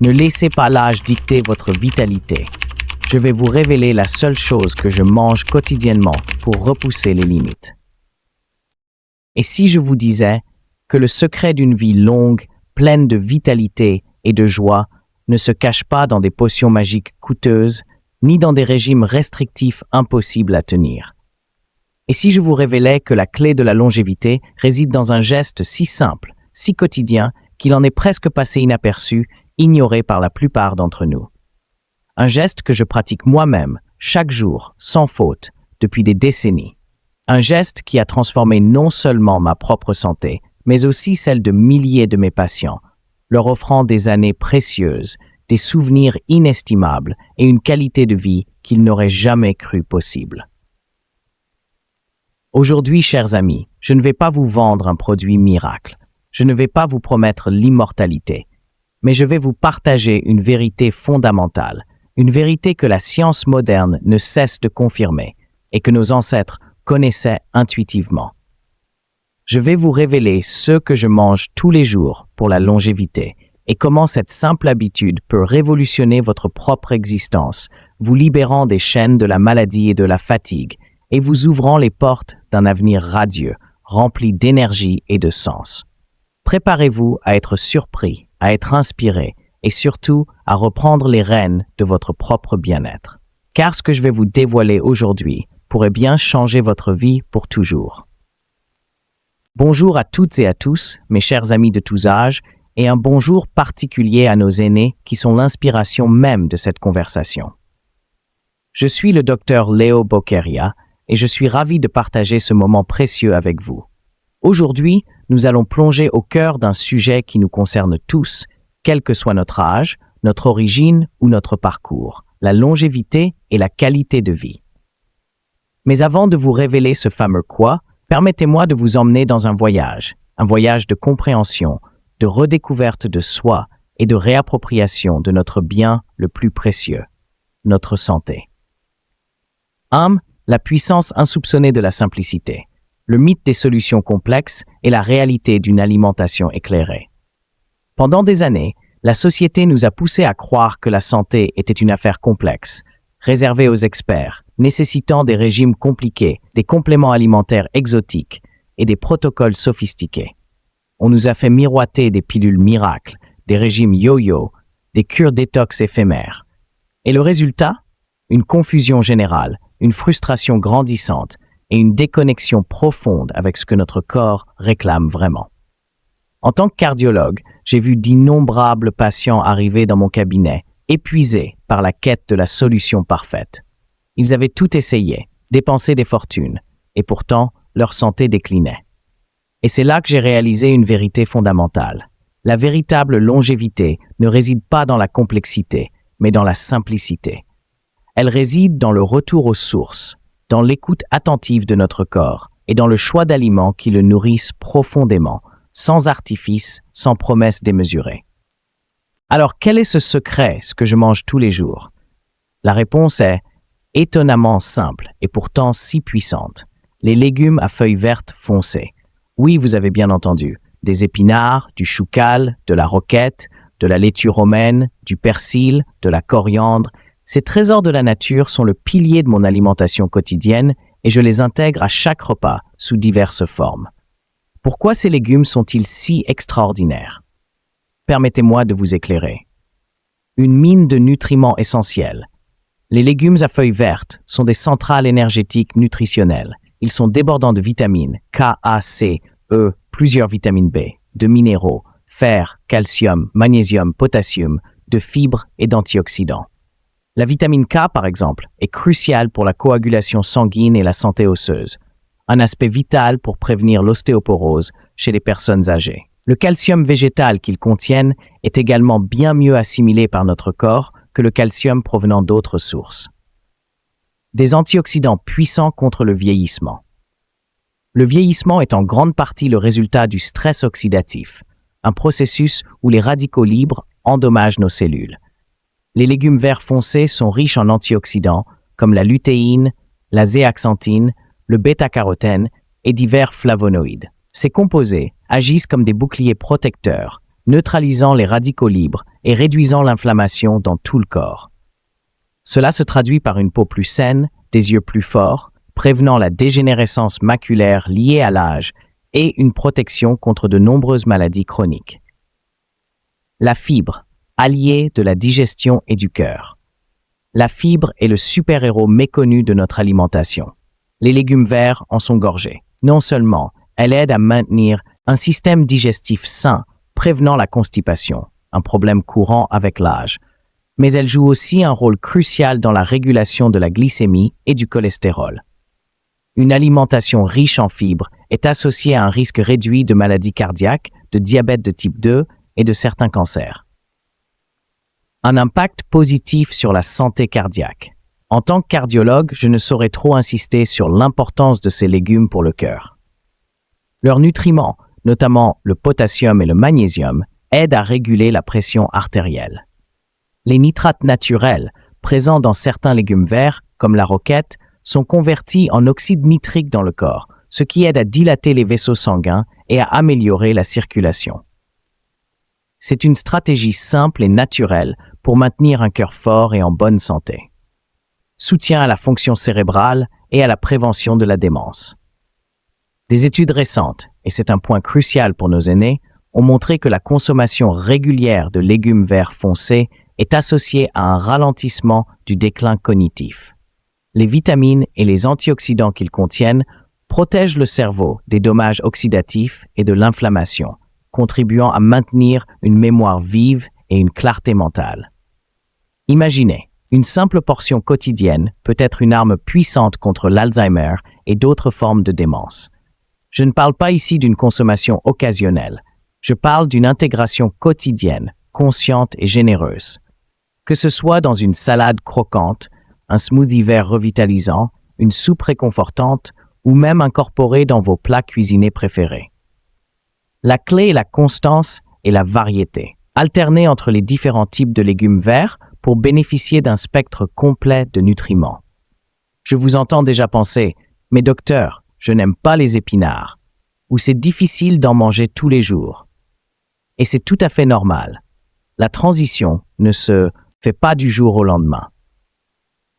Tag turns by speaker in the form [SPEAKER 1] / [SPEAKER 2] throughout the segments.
[SPEAKER 1] Ne laissez pas l'âge dicter votre vitalité. Je vais vous révéler la seule chose que je mange quotidiennement pour repousser les limites. Et si je vous disais que le secret d'une vie longue, pleine de vitalité et de joie, ne se cache pas dans des potions magiques coûteuses, ni dans des régimes restrictifs impossibles à tenir. Et si je vous révélais que la clé de la longévité réside dans un geste si simple, si quotidien, qu'il en est presque passé inaperçu, ignoré par la plupart d'entre nous. Un geste que je pratique moi-même, chaque jour, sans faute, depuis des décennies. Un geste qui a transformé non seulement ma propre santé, mais aussi celle de milliers de mes patients, leur offrant des années précieuses, des souvenirs inestimables et une qualité de vie qu'ils n'auraient jamais cru possible. Aujourd'hui, chers amis, je ne vais pas vous vendre un produit miracle. Je ne vais pas vous promettre l'immortalité. Mais je vais vous partager une vérité fondamentale, une vérité que la science moderne ne cesse de confirmer et que nos ancêtres connaissaient intuitivement. Je vais vous révéler ce que je mange tous les jours pour la longévité et comment cette simple habitude peut révolutionner votre propre existence, vous libérant des chaînes de la maladie et de la fatigue et vous ouvrant les portes d'un avenir radieux, rempli d'énergie et de sens. Préparez-vous à être surpris, à être inspiré et surtout à reprendre les rênes de votre propre bien-être. Car ce que je vais vous dévoiler aujourd'hui pourrait bien changer votre vie pour toujours. Bonjour à toutes et à tous, mes chers amis de tous âges, et un bonjour particulier à nos aînés qui sont l'inspiration même de cette conversation. Je suis le docteur Léo Boqueria et je suis ravi de partager ce moment précieux avec vous. Aujourd'hui, nous allons plonger au cœur d'un sujet qui nous concerne tous, quel que soit notre âge, notre origine ou notre parcours, la longévité et la qualité de vie. Mais avant de vous révéler ce fameux quoi, permettez-moi de vous emmener dans un voyage de compréhension, de redécouverte de soi et de réappropriation de notre bien le plus précieux, notre santé. La puissance insoupçonnée de la simplicité. Le mythe des solutions complexes et la réalité d'une alimentation éclairée. Pendant des années, la société nous a poussés à croire que la santé était une affaire complexe, réservée aux experts, nécessitant des régimes compliqués, des compléments alimentaires exotiques et des protocoles sophistiqués. On nous a fait miroiter des pilules miracles, des régimes yo-yo, des cures détox éphémères. Et le résultat? Une confusion générale, une frustration grandissante, et une déconnexion profonde avec ce que notre corps réclame vraiment. En tant que cardiologue, j'ai vu d'innombrables patients arriver dans mon cabinet, épuisés par la quête de la solution parfaite. Ils avaient tout essayé, dépensé des fortunes, et pourtant, leur santé déclinait. Et c'est là que j'ai réalisé une vérité fondamentale. La véritable longévité ne réside pas dans la complexité, mais dans la simplicité. Elle réside dans le retour aux sources, dans l'écoute attentive de notre corps et dans le choix d'aliments qui le nourrissent profondément, sans artifice, sans promesse démesurée. Alors, quel est ce secret, ce que je mange tous les jours? La réponse est étonnamment simple et pourtant si puissante. Les légumes à feuilles vertes foncées. Oui, vous avez bien entendu, des épinards, du choucal, de la roquette, de la laitue romaine, du persil, de la coriandre. Ces trésors de la nature sont le pilier de mon alimentation quotidienne et je les intègre à chaque repas sous diverses formes. Pourquoi ces légumes sont-ils si extraordinaires? Permettez-moi de vous éclairer. Une mine de nutriments essentiels. Les légumes à feuilles vertes sont des centrales énergétiques nutritionnelles. Ils sont débordants de vitamines K, A, C, E, plusieurs vitamines B, de minéraux, fer, calcium, magnésium, potassium, de fibres et d'antioxydants. La vitamine K, par exemple, est cruciale pour la coagulation sanguine et la santé osseuse, un aspect vital pour prévenir l'ostéoporose chez les personnes âgées. Le calcium végétal qu'ils contiennent est également bien mieux assimilé par notre corps que le calcium provenant d'autres sources. Des antioxydants puissants contre le vieillissement. Le vieillissement est en grande partie le résultat du stress oxydatif, un processus où les radicaux libres endommagent nos cellules. Les légumes verts foncés sont riches en antioxydants comme la lutéine, la zéaxanthine, le bêta-carotène et divers flavonoïdes. Ces composés agissent comme des boucliers protecteurs, neutralisant les radicaux libres et réduisant l'inflammation dans tout le corps. Cela se traduit par une peau plus saine, des yeux plus forts, prévenant la dégénérescence maculaire liée à l'âge et une protection contre de nombreuses maladies chroniques. La fibre, alliée de la digestion et du cœur. La fibre est le super-héros méconnu de notre alimentation. Les légumes verts en sont gorgés. Non seulement, elle aide à maintenir un système digestif sain, prévenant la constipation, un problème courant avec l'âge, mais elle joue aussi un rôle crucial dans la régulation de la glycémie et du cholestérol. Une alimentation riche en fibres est associée à un risque réduit de maladies cardiaques, de diabète de type 2 et de certains cancers. Un impact positif sur la santé cardiaque. En tant que cardiologue, je ne saurais trop insister sur l'importance de ces légumes pour le cœur. Leurs nutriments, notamment le potassium et le magnésium, aident à réguler la pression artérielle. Les nitrates naturels, présents dans certains légumes verts, comme la roquette, sont convertis en oxyde nitrique dans le corps, ce qui aide à dilater les vaisseaux sanguins et à améliorer la circulation. C'est une stratégie simple et naturelle pour maintenir un cœur fort et en bonne santé. Soutien à la fonction cérébrale et à la prévention de la démence. Des études récentes, et c'est un point crucial pour nos aînés, ont montré que la consommation régulière de légumes verts foncés est associée à un ralentissement du déclin cognitif. Les vitamines et les antioxydants qu'ils contiennent protègent le cerveau des dommages oxydatifs et de l'inflammation, contribuant à maintenir une mémoire vive et une clarté mentale. Imaginez, une simple portion quotidienne peut être une arme puissante contre l'Alzheimer et d'autres formes de démence. Je ne parle pas ici d'une consommation occasionnelle, je parle d'une intégration quotidienne, consciente et généreuse. Que ce soit dans une salade croquante, un smoothie vert revitalisant, une soupe réconfortante ou même incorporé dans vos plats cuisinés préférés. La clé est la constance et la variété. Alternez entre les différents types de légumes verts pour bénéficier d'un spectre complet de nutriments. Je vous entends déjà penser « Mais docteur, je n'aime pas les épinards » ou « C'est difficile d'en manger tous les jours ». Et c'est tout à fait normal. La transition ne se fait pas du jour au lendemain.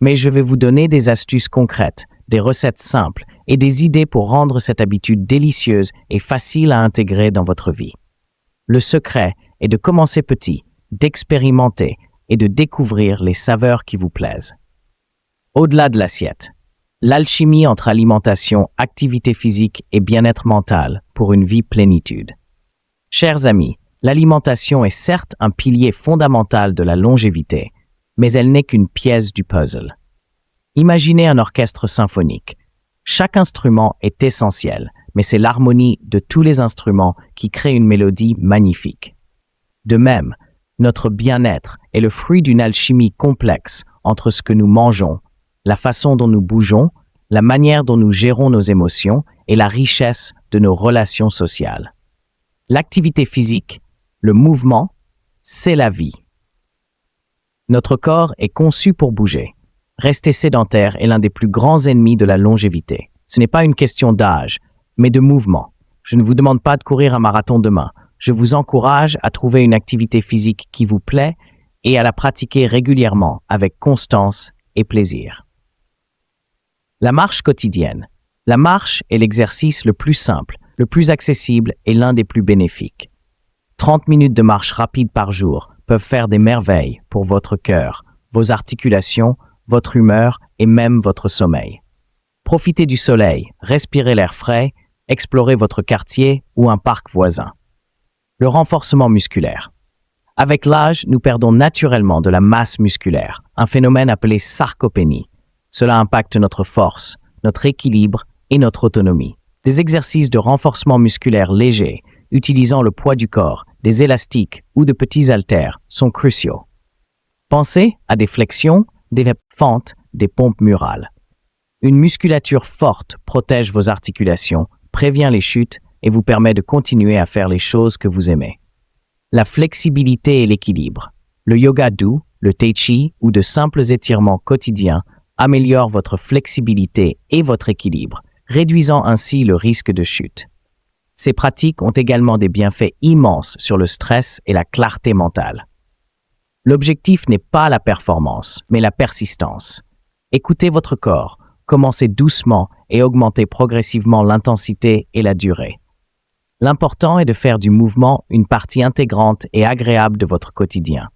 [SPEAKER 1] Mais je vais vous donner des astuces concrètes, des recettes simples et des idées pour rendre cette habitude délicieuse et facile à intégrer dans votre vie. Le secret est de commencer petit, d'expérimenter et de découvrir les saveurs qui vous plaisent. Au-delà de l'assiette, l'alchimie entre alimentation, activité physique et bien-être mental pour une vie plénitude. Chers amis, l'alimentation est certes un pilier fondamental de la longévité, mais elle n'est qu'une pièce du puzzle. Imaginez un orchestre symphonique. Chaque instrument est essentiel, mais c'est l'harmonie de tous les instruments qui crée une mélodie magnifique. De même, notre bien-être est le fruit d'une alchimie complexe entre ce que nous mangeons, la façon dont nous bougeons, la manière dont nous gérons nos émotions et la richesse de nos relations sociales. L'activité physique, le mouvement, c'est la vie. Notre corps est conçu pour bouger. Rester sédentaire est l'un des plus grands ennemis de la longévité. Ce n'est pas une question d'âge, mais de mouvement. Je ne vous demande pas de courir un marathon demain. Je vous encourage à trouver une activité physique qui vous plaît et à la pratiquer régulièrement avec constance et plaisir. La marche quotidienne. La marche est l'exercice le plus simple, le plus accessible et l'un des plus bénéfiques. 30 minutes de marche rapide par jour peuvent faire des merveilles pour votre cœur, vos articulations, votre humeur et même votre sommeil. Profitez du soleil, respirez l'air frais, explorez votre quartier ou un parc voisin. Le renforcement musculaire. Avec l'âge, nous perdons naturellement de la masse musculaire, un phénomène appelé sarcopénie. Cela impacte notre force, notre équilibre et notre autonomie. Des exercices de renforcement musculaire légers, utilisant le poids du corps, des élastiques ou de petits haltères sont cruciaux. Pensez à des flexions, des fentes, des pompes murales. Une musculature forte protège vos articulations, prévient les chutes et vous permet de continuer à faire les choses que vous aimez. La flexibilité et l'équilibre. Le yoga doux, le tai chi ou de simples étirements quotidiens améliorent votre flexibilité et votre équilibre, réduisant ainsi le risque de chute. Ces pratiques ont également des bienfaits immenses sur le stress et la clarté mentale. L'objectif n'est pas la performance, mais la persistance. Écoutez votre corps, commencez doucement et augmentez progressivement l'intensité et la durée. L'important est de faire du mouvement une partie intégrante et agréable de votre quotidien.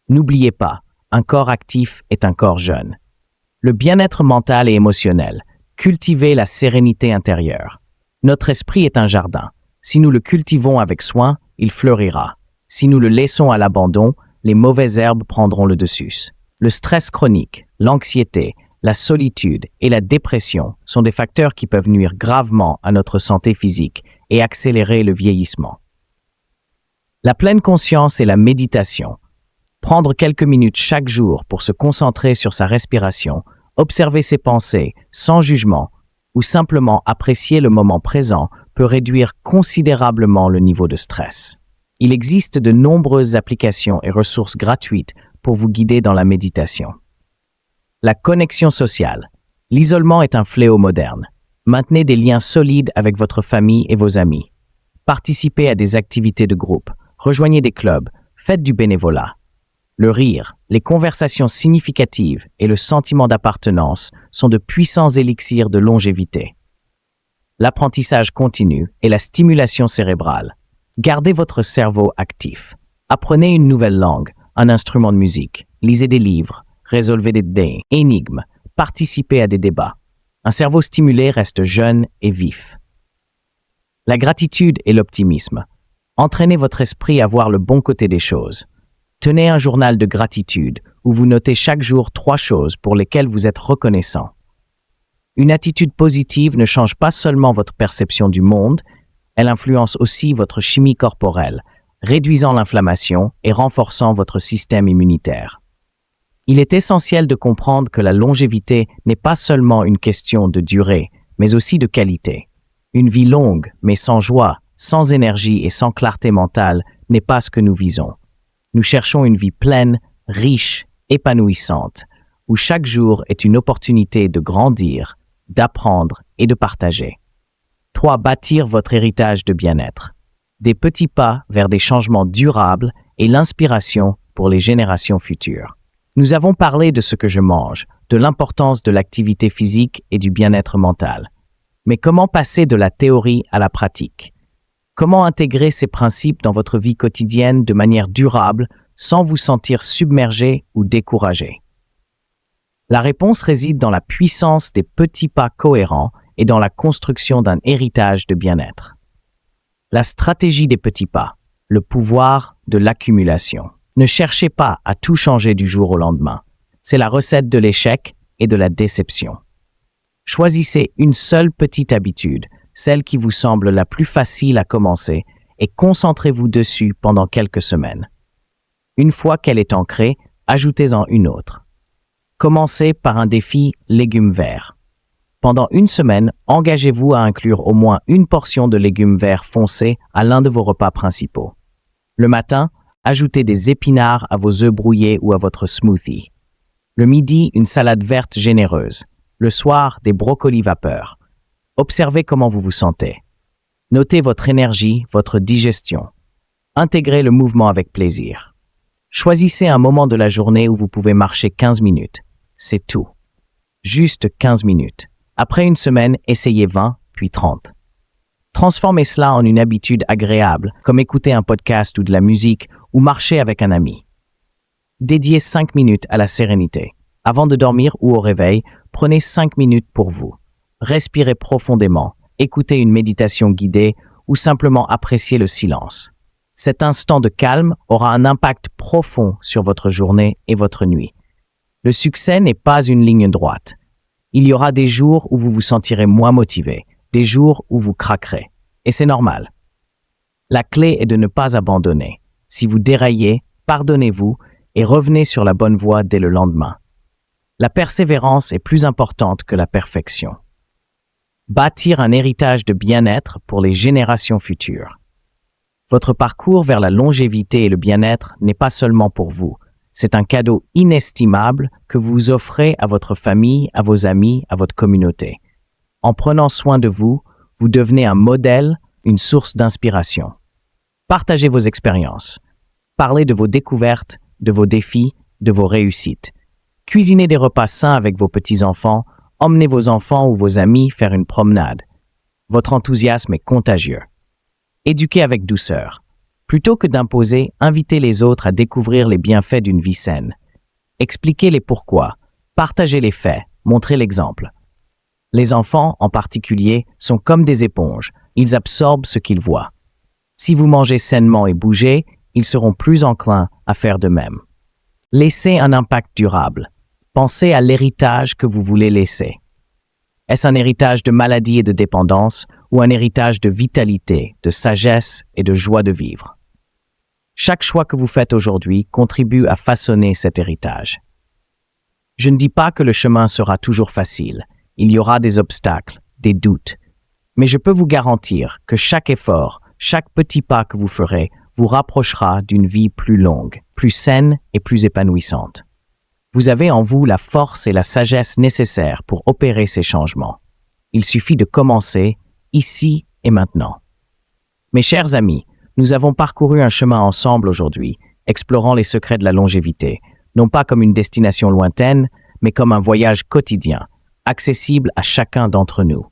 [SPEAKER 1] N'oubliez pas, un corps actif est un corps jeune. Le bien-être mental et émotionnel, cultivez la sérénité intérieure. Notre esprit est un jardin. Si nous le cultivons avec soin, il fleurira. Si nous le laissons à l'abandon, les mauvaises herbes prendront le dessus. Le stress chronique, l'anxiété, la solitude et la dépression sont des facteurs qui peuvent nuire gravement à notre santé physique et accélérer le vieillissement. La pleine conscience et la méditation. Prendre quelques minutes chaque jour pour se concentrer sur sa respiration, observer ses pensées sans jugement ou simplement apprécier le moment présent peut réduire considérablement le niveau de stress. Il existe de nombreuses applications et ressources gratuites pour vous guider dans la méditation. La connexion sociale. L'isolement est un fléau moderne. Maintenez des liens solides avec votre famille et vos amis. Participez à des activités de groupe, rejoignez des clubs, faites du bénévolat. Le rire, les conversations significatives et le sentiment d'appartenance sont de puissants élixirs de longévité. L'apprentissage continu et la stimulation cérébrale. Gardez votre cerveau actif. Apprenez une nouvelle langue, un instrument de musique, lisez des livres, résolvez des énigmes, participez à des débats. Un cerveau stimulé reste jeune et vif. La gratitude et l'optimisme. Entraînez votre esprit à voir le bon côté des choses. Tenez un journal de gratitude où vous notez chaque jour 3 choses pour lesquelles vous êtes reconnaissant. Une attitude positive ne change pas seulement votre perception du monde, elle influence aussi votre chimie corporelle, réduisant l'inflammation et renforçant votre système immunitaire. Il est essentiel de comprendre que la longévité n'est pas seulement une question de durée, mais aussi de qualité. Une vie longue, mais sans joie, sans énergie et sans clarté mentale n'est pas ce que nous visons. Nous cherchons une vie pleine, riche, épanouissante, où chaque jour est une opportunité de grandir, d'apprendre et de partager. 3. Bâtir votre héritage de bien-être. Des petits pas vers des changements durables et l'inspiration pour les générations futures. Nous avons parlé de ce que je mange, de l'importance de l'activité physique et du bien-être mental. Mais comment passer de la théorie à la pratique? Comment intégrer ces principes dans votre vie quotidienne de manière durable sans vous sentir submergé ou découragé? La réponse réside dans la puissance des petits pas cohérents et dans la construction d'un héritage de bien-être. La stratégie des petits pas, le pouvoir de l'accumulation. Ne cherchez pas à tout changer du jour au lendemain. C'est la recette de l'échec et de la déception. Choisissez une seule petite habitude, celle qui vous semble la plus facile à commencer, et concentrez-vous dessus pendant quelques semaines. Une fois qu'elle est ancrée, ajoutez-en une autre. Commencez par un défi légumes verts. Pendant une semaine, engagez-vous à inclure au moins une portion de légumes verts foncés à l'un de vos repas principaux. Le matin, ajoutez des épinards à vos œufs brouillés ou à votre smoothie. Le midi, une salade verte généreuse. Le soir, des brocolis vapeur. Observez comment vous vous sentez. Notez votre énergie, votre digestion. Intégrez le mouvement avec plaisir. Choisissez un moment de la journée où vous pouvez marcher 15 minutes. C'est tout. Juste 15 minutes. Après une semaine, essayez 20, puis 30. Transformez cela en une habitude agréable, comme écouter un podcast ou de la musique, ou marcher avec un ami. Dédiez 5 minutes à la sérénité. Avant de dormir ou au réveil, prenez 5 minutes pour vous. Respirez profondément, écoutez une méditation guidée ou simplement appréciez le silence. Cet instant de calme aura un impact profond sur votre journée et votre nuit. Le succès n'est pas une ligne droite. Il y aura des jours où vous vous sentirez moins motivé, des jours où vous craquerez. Et c'est normal. La clé est de ne pas abandonner. Si vous déraillez, pardonnez-vous et revenez sur la bonne voie dès le lendemain. La persévérance est plus importante que la perfection. Bâtir un héritage de bien-être pour les générations futures. Votre parcours vers la longévité et le bien-être n'est pas seulement pour vous. C'est un cadeau inestimable que vous offrez à votre famille, à vos amis, à votre communauté. En prenant soin de vous, vous devenez un modèle, une source d'inspiration. Partagez vos expériences. Parlez de vos découvertes, de vos défis, de vos réussites. Cuisinez des repas sains avec vos petits-enfants, emmenez vos enfants ou vos amis faire une promenade. Votre enthousiasme est contagieux. Éduquez avec douceur. Plutôt que d'imposer, invitez les autres à découvrir les bienfaits d'une vie saine. Expliquez les pourquoi, partagez les faits, montrez l'exemple. Les enfants, en particulier, sont comme des éponges, ils absorbent ce qu'ils voient. Si vous mangez sainement et bougez, ils seront plus enclins à faire de même. Laissez un impact durable. Pensez à l'héritage que vous voulez laisser. Est-ce un héritage de maladie et de dépendance ou un héritage de vitalité, de sagesse et de joie de vivre? Chaque choix que vous faites aujourd'hui contribue à façonner cet héritage. Je ne dis pas que le chemin sera toujours facile. Il y aura des obstacles, des doutes. Mais je peux vous garantir que chaque effort, chaque petit pas que vous ferez vous rapprochera d'une vie plus longue, plus saine et plus épanouissante. Vous avez en vous la force et la sagesse nécessaires pour opérer ces changements. Il suffit de commencer, ici et maintenant. Mes chers amis, nous avons parcouru un chemin ensemble aujourd'hui, explorant les secrets de la longévité, non pas comme une destination lointaine, mais comme un voyage quotidien, accessible à chacun d'entre nous.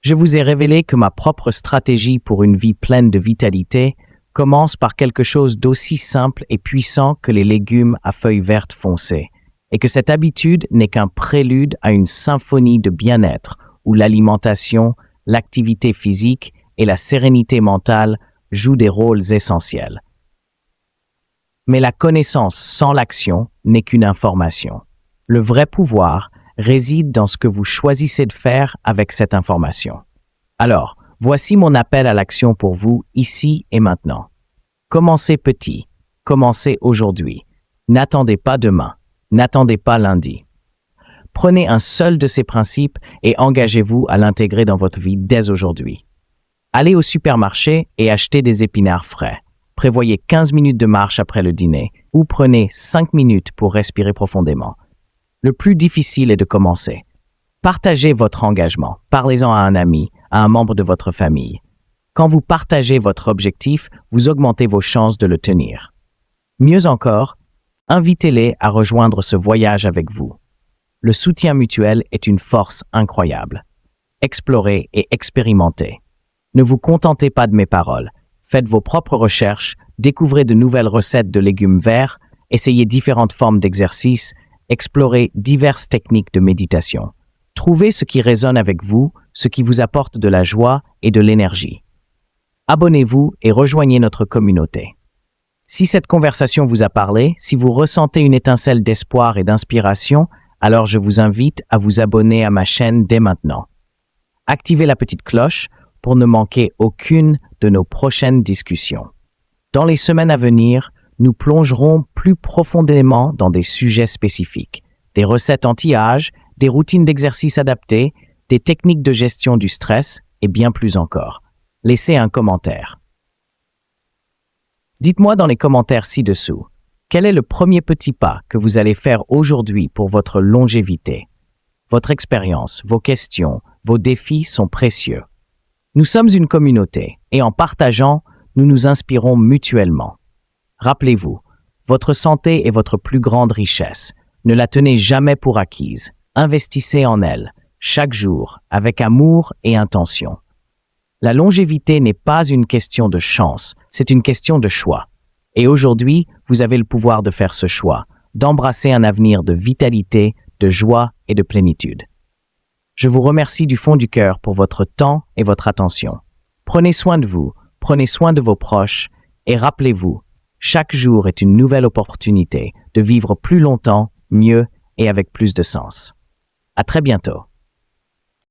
[SPEAKER 1] Je vous ai révélé que ma propre stratégie pour une vie pleine de vitalité commence par quelque chose d'aussi simple et puissant que les légumes à feuilles vertes foncées, et que cette habitude n'est qu'un prélude à une symphonie de bien-être où l'alimentation, l'activité physique et la sérénité mentale jouent des rôles essentiels. Mais la connaissance sans l'action n'est qu'une information. Le vrai pouvoir réside dans ce que vous choisissez de faire avec cette information. Alors, voici mon appel à l'action pour vous ici et maintenant. Commencez petit, commencez aujourd'hui. N'attendez pas demain, n'attendez pas lundi. Prenez un seul de ces principes et engagez-vous à l'intégrer dans votre vie dès aujourd'hui. Allez au supermarché et achetez des épinards frais. Prévoyez 15 minutes de marche après le dîner ou prenez 5 minutes pour respirer profondément. Le plus difficile est de commencer. Partagez votre engagement. Parlez-en à un ami, à un membre de votre famille. Quand vous partagez votre objectif, vous augmentez vos chances de le tenir. Mieux encore, invitez-les à rejoindre ce voyage avec vous. Le soutien mutuel est une force incroyable. Explorez et expérimentez. Ne vous contentez pas de mes paroles. Faites vos propres recherches, découvrez de nouvelles recettes de légumes verts, essayez différentes formes d'exercices, explorez diverses techniques de méditation. Trouvez ce qui résonne avec vous, ce qui vous apporte de la joie et de l'énergie. Abonnez-vous et rejoignez notre communauté. Si cette conversation vous a parlé, si vous ressentez une étincelle d'espoir et d'inspiration, alors je vous invite à vous abonner à ma chaîne dès maintenant. Activez la petite cloche pour ne manquer aucune de nos prochaines discussions. Dans les semaines à venir, nous plongerons plus profondément dans des sujets spécifiques, des recettes anti-âge, des routines d'exercice adaptées, des techniques de gestion du stress et bien plus encore. Laissez un commentaire. Dites-moi dans les commentaires ci-dessous, quel est le premier petit pas que vous allez faire aujourd'hui pour votre longévité? Votre expérience, vos questions, vos défis sont précieux. Nous sommes une communauté et en partageant, nous nous inspirons mutuellement. Rappelez-vous, votre santé est votre plus grande richesse. Ne la tenez jamais pour acquise. Investissez en elle, chaque jour, avec amour et intention. La longévité n'est pas une question de chance, c'est une question de choix. Et aujourd'hui, vous avez le pouvoir de faire ce choix, d'embrasser un avenir de vitalité, de joie et de plénitude. Je vous remercie du fond du cœur pour votre temps et votre attention. Prenez soin de vous, prenez soin de vos proches et rappelez-vous, chaque jour est une nouvelle opportunité de vivre plus longtemps, mieux et avec plus de sens. À très bientôt.